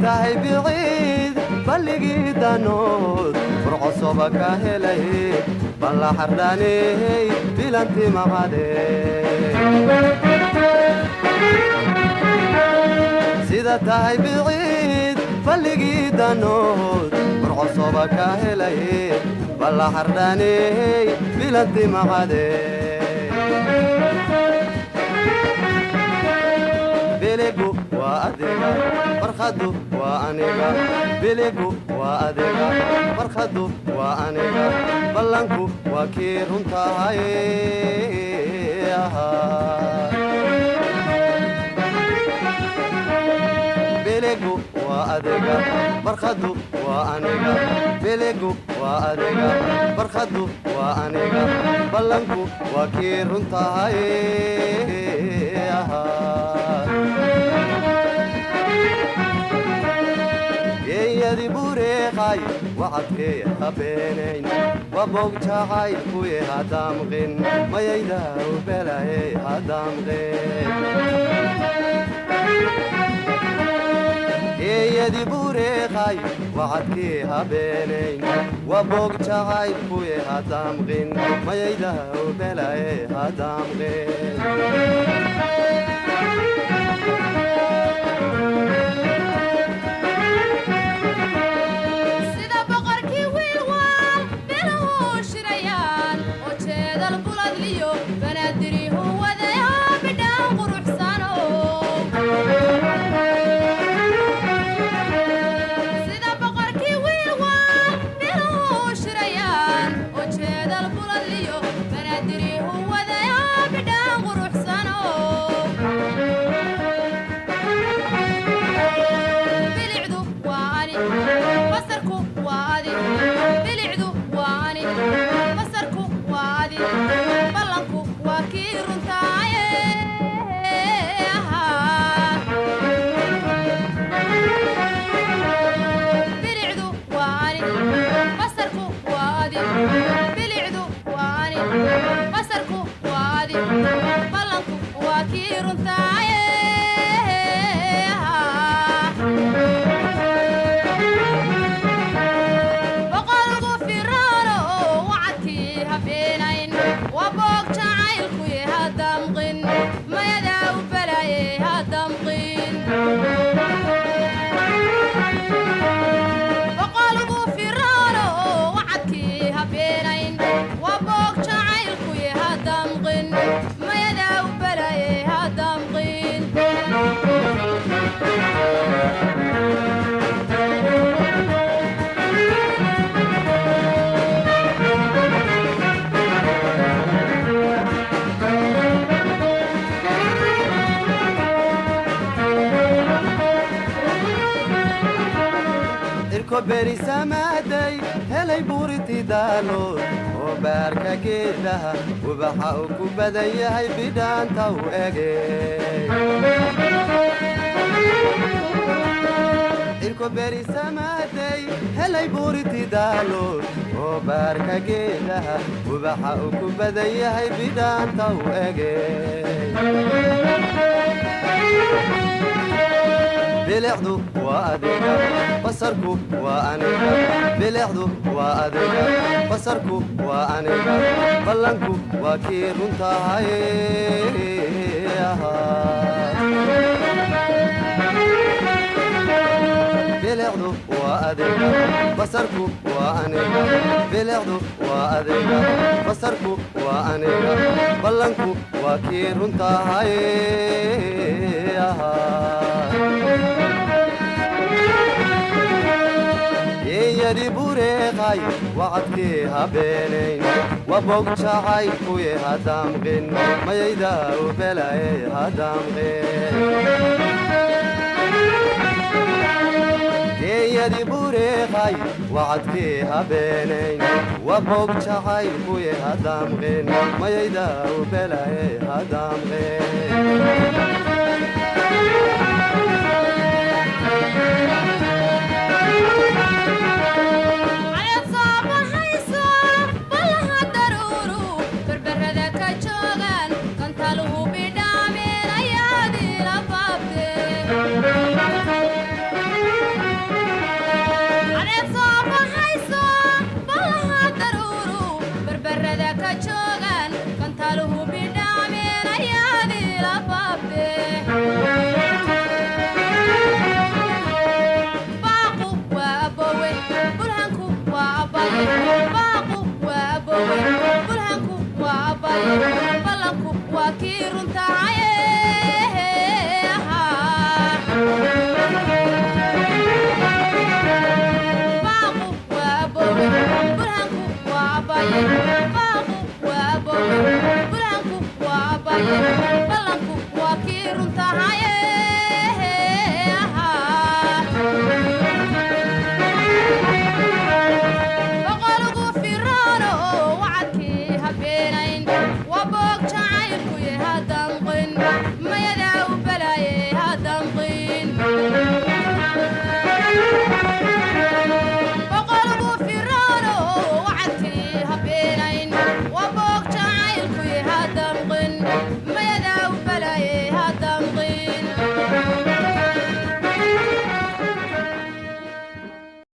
tahay biciid balligii danood furcosoba ka helay balla xardhaaney bilanti maqade sida tahay biciid balligii danood furcosoba ka helay balla xardhaaney bilanti maqade biligu waa adiga farkhadu waa aniga biligu waa adiga farkhadu waa aniga ballanku waa kii runtahay biligu waa adiga farkhadu waa aniga biligu waa adiga farkhadu waa aniga ballanku waa kii runtahay yadi bureeqay wacadkee habeenayn wabog jacay kuye hadamqin mayayda ubelaye hadamqin yadi bureeqay wacadkee habeenayn wabog jacay kuye hadamqin mayayda ubelaye hadamqin beri samaaday helay buuriti daalood oo baarka geedaha ubaxa uu ku badan yahay bidhaanta u ege irko beri samaaday helay buuriti daalood oo baarka geedaha ubaxa uu ku badan yahay bidhaanta u ege bilicdu waa adiga basarku waa aniga bilicdu waa adiga basarku waa aniga ballanku waa kii runtahay bilicdu waa adiga basarku waa aniga bilicdu waa adiga basarku waa aniga ballanku waa kii runtahay yadi bureeqay wacadkee habeenayn wabog jacay kuye hadamqin mayayda ubelaye hadamqin yadi bureeqay wacadkee habeenayn wabog jacay kuye hadamqin mayayda ubelaye hadamqin ballanku waa kii runtaaye baaqu waa bowe burhanku waa baye baaqu waa bowe burhanku waa baye ballanku waa kii runtaaye بقولوا في الرانو وعدكي هبينين